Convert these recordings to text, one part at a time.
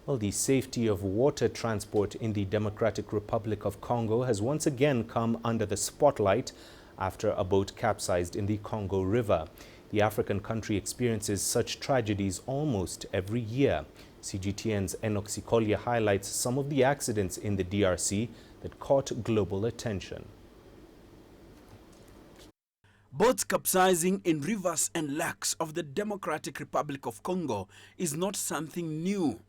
Well, the safety of water transport in the Democratic Republic of Congo has once again come under the spotlight after a boat capsized in the Congo River. The African country experiences such tragedies almost every year. CGTN's Enoch highlights some of the accidents in the DRC that caught global attention. Boats capsizing in rivers and lakes of the Democratic Republic of Congo is not something new.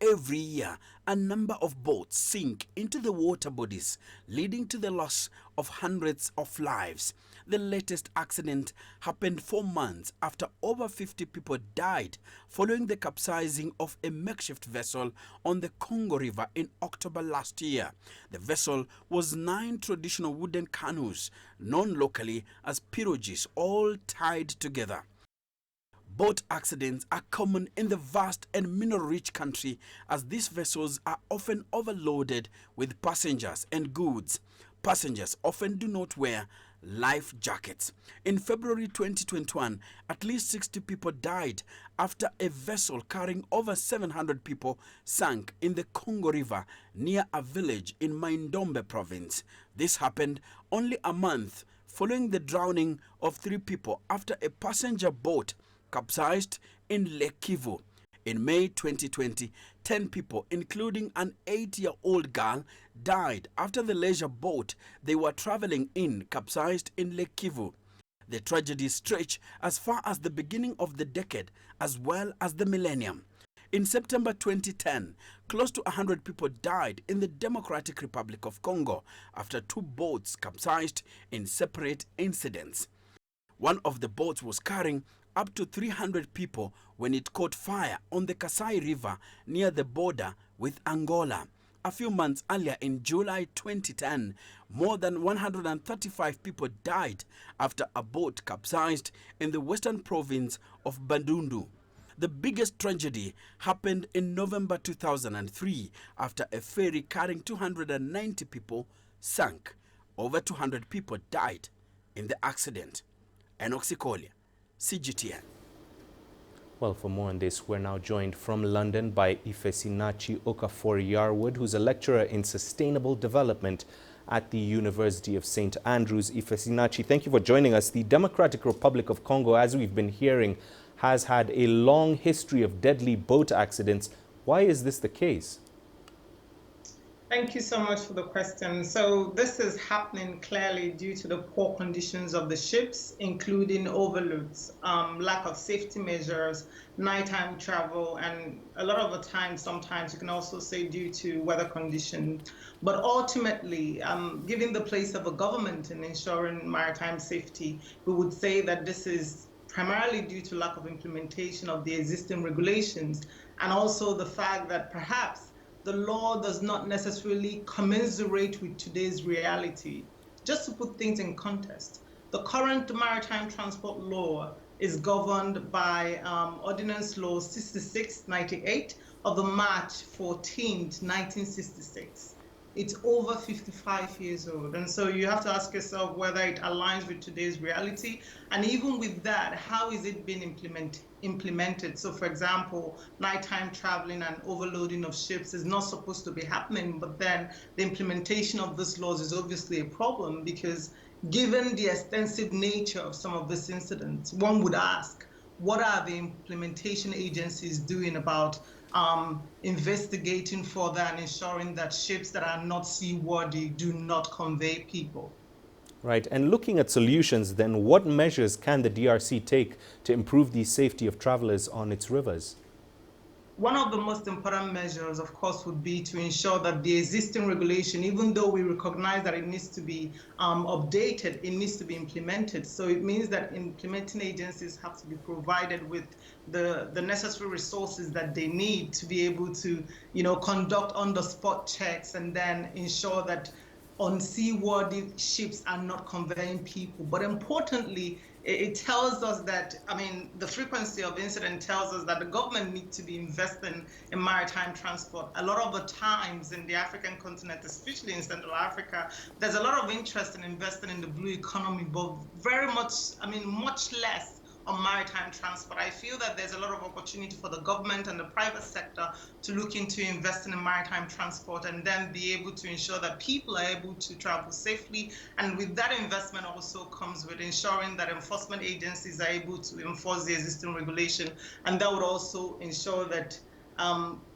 Every year, a number of boats sink into the water bodies, leading to the loss of hundreds of lives. The latest accident happened 4 months after over 50 people died following the capsizing of a makeshift vessel on the Congo River in October last year. The vessel was 9 traditional wooden canoes, known locally as pirogues, all tied together. Boat accidents are common in the vast and mineral-rich country as these vessels are often overloaded with passengers and goods. Passengers often do not wear life jackets. In February 2021, at least 60 people died after a vessel carrying over 700 people sank in the Congo River near a village in Maindombe province. This happened only a month following the drowning of 3 people after a passenger boat capsized in Lake Kivu. In May 2020, 10 people, including an 8-year-old girl, died after the leisure boat they were traveling in capsized in Lake Kivu. The tragedies stretch as far as the beginning of the decade as well as the millennium. In September 2010, close to 100 people died in the Democratic Republic of Congo after 2 boats capsized in separate incidents. One of the boats was carrying up to 300 people when it caught fire on the Kasai River near the border with Angola. A few months earlier, in July 2010, more than 135 people died after a boat capsized in the western province of Bandundu. The biggest tragedy happened in November 2003 after a ferry carrying 290 people sank. Over 200 people died in the accident. Enoch CGTN. Well, for more on this, we're now joined from London by Ifesinachi Okafor-Yarwood, who's a lecturer in sustainable development at the University of St. Andrews. Ifesinachi, thank you for joining us. The Democratic Republic of Congo, as we've been hearing, has had a long history of deadly boat accidents. Why is this the case? Thank you so much for the question. So this is happening clearly due to the poor conditions of the ships, including overloads, lack of safety measures, nighttime travel, and a lot of the time, sometimes you can also say due to weather conditions. But ultimately, given the place of a government in ensuring maritime safety, we would say that this is primarily due to lack of implementation of the existing regulations, and also the fact that perhaps the law does not necessarily commensurate with today's reality. Just to put things in context, the current maritime transport law is governed by Ordinance Law 6698 of the March 14th, 1966. It's over 55 years old. And so you have to ask yourself whether it aligns with today's reality. And even with that, how is it being implemented? So for example, nighttime traveling and overloading of ships is not supposed to be happening, but then the implementation of these laws is obviously a problem because given the extensive nature of some of these incidents, one would ask, what are the implementation agencies doing about investigating further and ensuring that ships that are not seaworthy do not convey people? Right, and looking at solutions, then what measures can the DRC take to improve the safety of travelers on its rivers? One of the most important measures, of course, would be to ensure that the existing regulation, even though we recognize that it needs to be updated, it needs to be implemented. So it means that implementing agencies have to be provided with the necessary resources that they need to be able to, conduct on-the-spot checks and then ensure that unseaworthy ships are not conveying people. But importantly, it tells us that, the frequency of incident tells us that the government needs to be investing in maritime transport. A lot of the times in the African continent, especially in Central Africa, there's a lot of interest in investing in the blue economy, but very much, much less on maritime transport. I feel that there's a lot of opportunity for the government and the private sector to look into investing in maritime transport and then be able to ensure that people are able to travel safely. And with that investment also comes with ensuring that enforcement agencies are able to enforce the existing regulation. And that would also ensure that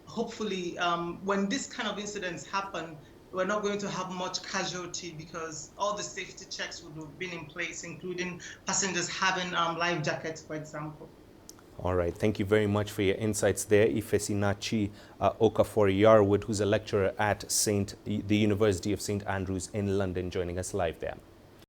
hopefully when this kind of incidents happen, we're not going to have much casualty because all the safety checks would have been in place, including passengers having life jackets, for example. All right. Thank you very much for your insights there, Ifesinachi Okafor-Yarwood, who's a lecturer at the University of St. Andrews in London, joining us live there.